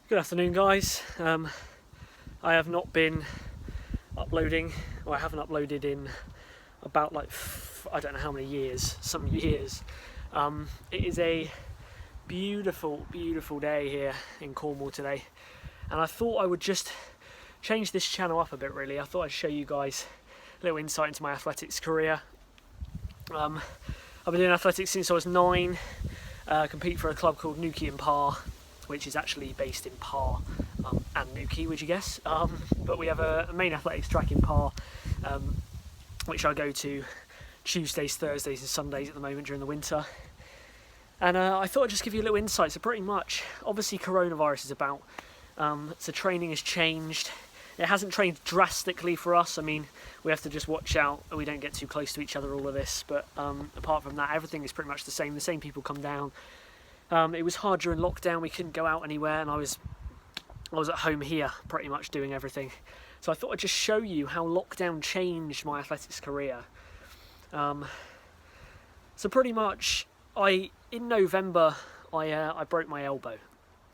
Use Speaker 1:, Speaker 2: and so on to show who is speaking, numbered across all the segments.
Speaker 1: Good afternoon, guys. I have not been uploading, or I haven't uploaded in about I don't know how many years, some years. It is a beautiful, beautiful day here in Cornwall today, and I thought I would just change this channel up a bit really. I thought I'd show you guys a little insight into my athletics career. I've been doing athletics since I was 9, compete for a club called Newquay and Parr, which is actually based in Parr and Newquay, would you guess? But we have a main athletics track in Parr, which I go to Tuesdays, Thursdays and Sundays at the moment during the winter. And I thought I'd just give you a little insight. So pretty much, obviously coronavirus is about, so training has changed. It hasn't changed drastically for us. I mean, we have to just watch out and we don't get too close to each other, all of this. But apart from that, everything is pretty much the same. The same people come down. It was hard during lockdown, we couldn't go out anywhere, and I was at home here pretty much doing everything. So I thought I'd just show you how lockdown changed my athletics career. So pretty much, in November I broke my elbow,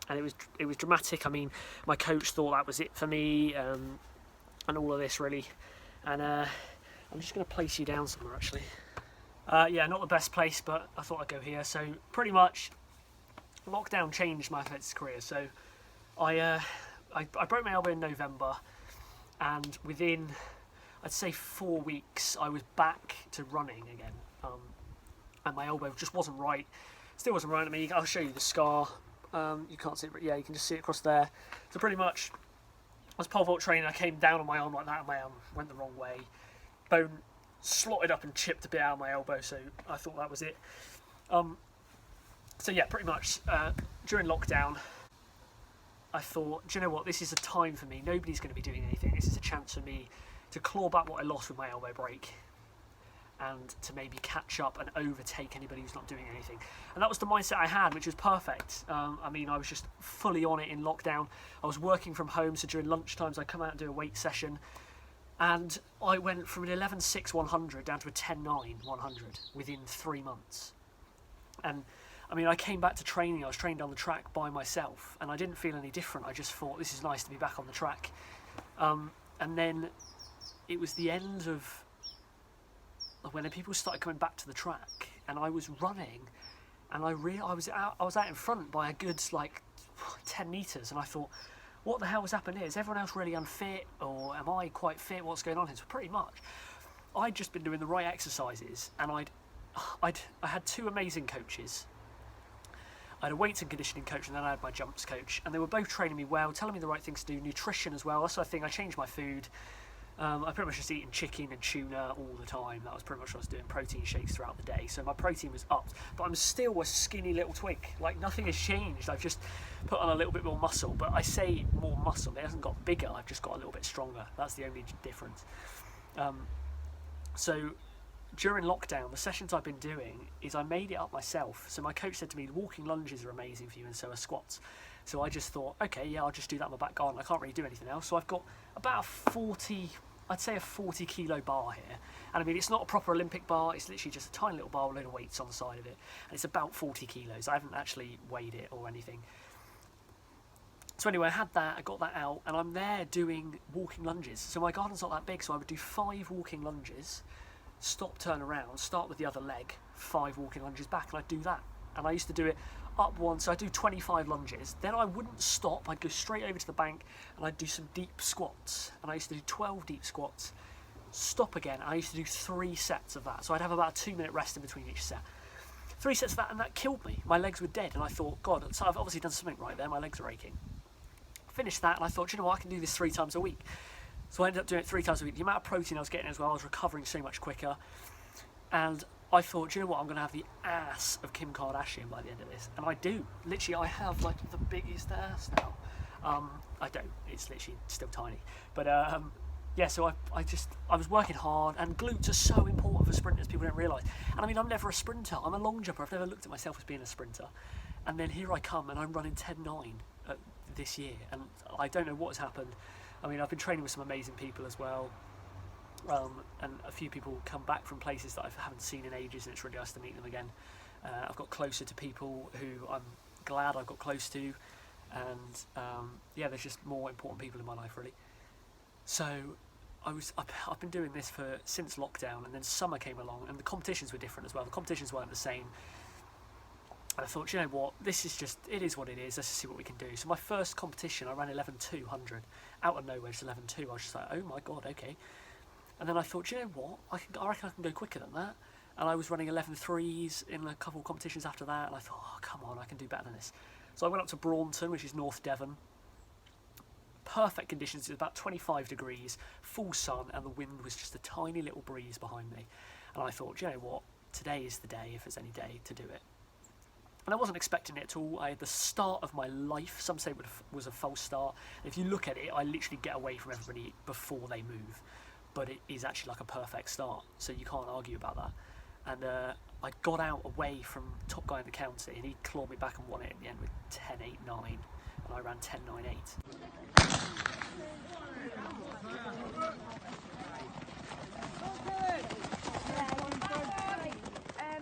Speaker 1: and it was dramatic. I mean, my coach thought that was it for me, and all of this really. And I'm just going to place you down somewhere actually. Yeah, not the best place, but I thought I'd go here. So pretty much, lockdown changed my athletics career. So I broke my elbow in November, and within, I'd say 4 weeks, I was back to running again. And my elbow just wasn't right. Still wasn't right. I mean, I'll show you the scar. You can't see it, but yeah, you can just see it across there. So pretty much, I was pole vault training. I came down on my arm like that, and my arm went the wrong way. Bone slotted up and chipped a bit out of my elbow. So I thought that was it. So yeah, pretty much during lockdown, I thought, do you know what, this is a time for me. Nobody's going to be doing anything. This is a chance for me to claw back what I lost with my elbow break, and to maybe catch up and overtake anybody who's not doing anything. And that was the mindset I had, which was perfect. I mean, I was just fully on it in lockdown. I was working from home, so during lunchtimes I'd come out and do a weight session, and I went from an 11.6 100 down to a 10.9 100 within 3 months. And I mean, I came back to training. I was training down the track by myself, and I didn't feel any different. I just thought, this is nice to be back on the track. And then it was the end of when people started coming back to the track, and I was running, and I was out in front by a good 10 metres, and I thought, what the hell was happening here? Is everyone else really unfit, or am I quite fit? What's going on here? So pretty much, I'd just been doing the right exercises, and I had 2 amazing coaches. I had a weights and conditioning coach, and then I had my jumps coach, and they were both training me well, telling me the right things to do, nutrition as well. That's the thing. I changed my food. I pretty much just eating chicken and tuna all the time. That was pretty much what I was doing, protein shakes throughout the day. So my protein was upped, but I'm still a skinny little twig. Like, nothing has changed. I've just put on a little bit more muscle, but I say more muscle. It hasn't got bigger. I've just got a little bit stronger. That's the only difference. So during lockdown, the sessions I've been doing is I made it up myself. So my coach said to me, walking lunges are amazing for you, and so are squats. So I just thought, okay, yeah, I'll just do that in my back garden. I can't really do anything else. So I've got about I'd say a 40 kilo bar here. And I mean, it's not a proper Olympic bar. It's literally just a tiny little bar with a load of weights on the side of it. And it's about 40 kilos. I haven't actually weighed it or anything. So anyway, I had that, I got that out, and I'm there doing walking lunges. So my garden's not that big, so I would do 5 walking lunges, stop, turn around, start with the other leg, 5 walking lunges back, and I'd do that. And I used to do it up one, so I'd do 25 lunges. Then I wouldn't stop, I'd go straight over to the bank, and I'd do some deep squats. And I used to do 12 deep squats, stop again, and I used to do 3 sets of that. So I'd have about a 2-minute rest in between each set. 3 sets of that, and that killed me. My legs were dead, and I thought, God, so I've obviously done something right there, my legs are aching. Finished that, and I thought, you know what, I can do this 3 times a week. So I ended up doing it 3 times a week. The amount of protein I was getting as well, I was recovering so much quicker. And I thought, you know what, I'm going to have the ass of Kim Kardashian by the end of this. And I do. Literally, I have the biggest ass now. I don't. It's literally still tiny. But yeah, so I was working hard, and glutes are so important for sprinters, people don't realise. And I mean, I'm never a sprinter. I'm a long jumper. I've never looked at myself as being a sprinter. And then here I come, and I'm running 10.9 this year. And I don't know what's happened. I mean, I've been training with some amazing people as well. And a few people come back from places that I haven't seen in ages, and it's really nice to meet them again. I've got closer to people who I'm glad I've got close to, and yeah, there's just more important people in my life really. So I've been doing this since lockdown, and then summer came along, and the competitions were different as well. The competitions weren't the same. And I thought, you know what, it is what it is, let's just see what we can do. So my first competition, I ran 11.200, out of nowhere, just 11.2. I was just like, oh my god, okay. And then I thought, you know what, I reckon I can go quicker than that. And I was running 11.3s in a couple of competitions after that, and I thought, oh, come on, I can do better than this. So I went up to Braunton, which is North Devon. Perfect conditions, it was about 25 degrees, full sun, and the wind was just a tiny little breeze behind me. And I thought, you know what, today is the day, if there's any day, to do it. And I wasn't expecting it at all. I had the start of my life. Some say it was a false start. If you look at it, I literally get away from everybody before they move. But it is actually like a perfect start, so you can't argue about that. And I got out away from top guy in the county, and he clawed me back and won it in the end with 10.89, and I ran 10.98.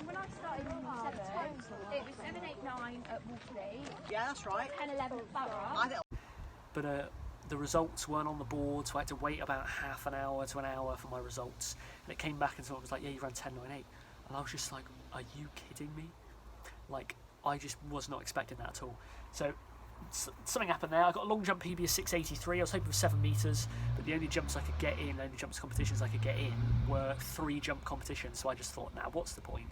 Speaker 2: When I started in 7, it was 7.89 at Waterley.
Speaker 3: Yeah, that's right.
Speaker 2: 10.11 at Borough.
Speaker 1: But the results weren't on the board, so I had to wait about half an hour to an hour for my results. And it came back and someone was like, yeah, you ran 10.98. And I was just like, are you kidding me? Like, I just was not expecting that at all. So something happened there. I got a long jump PB of 6.83. I was hoping for 7 metres, but the only jumps I could get in, the only jumps competitions I could get in were 3 jump competitions. So I just thought, nah, what's the point?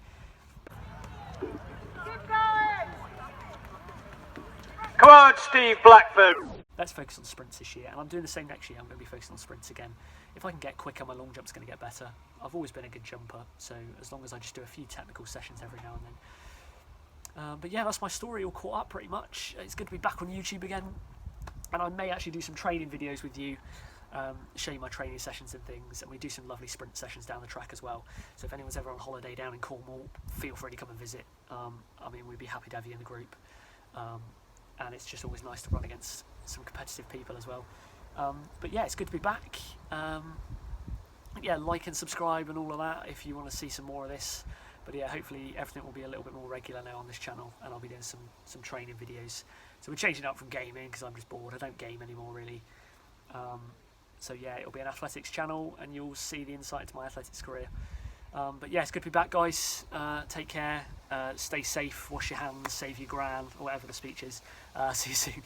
Speaker 4: Come on, Steve Blackford.
Speaker 1: Let's focus on sprints this year, and I'm doing the same next year. I'm going to be focusing on sprints again. If I can get quicker, my long jump's going to get better. I've always been a good jumper, so as long as I just do a few technical sessions every now and then. But yeah, that's my story all caught up pretty much. It's good to be back on YouTube again, and I may actually do some training videos with you, show you my training sessions and things, and we do some lovely sprint sessions down the track as well. So if anyone's ever on holiday down in Cornwall, feel free to come and visit. I mean, we'd be happy to have you in the group. And it's just always nice to run against some competitive people as well. But yeah, it's good to be back. Yeah, like and subscribe and all of that if you want to see some more of this. But yeah, hopefully everything will be a little bit more regular now on this channel, and I'll be doing some training videos. So we're changing up from gaming because I'm just bored. I don't game anymore really. So yeah, it'll be an athletics channel, and you'll see the insight into my athletics career. But yeah, it's good to be back, guys. Take care, stay safe, wash your hands, save your gran, or whatever the speech is. See you soon.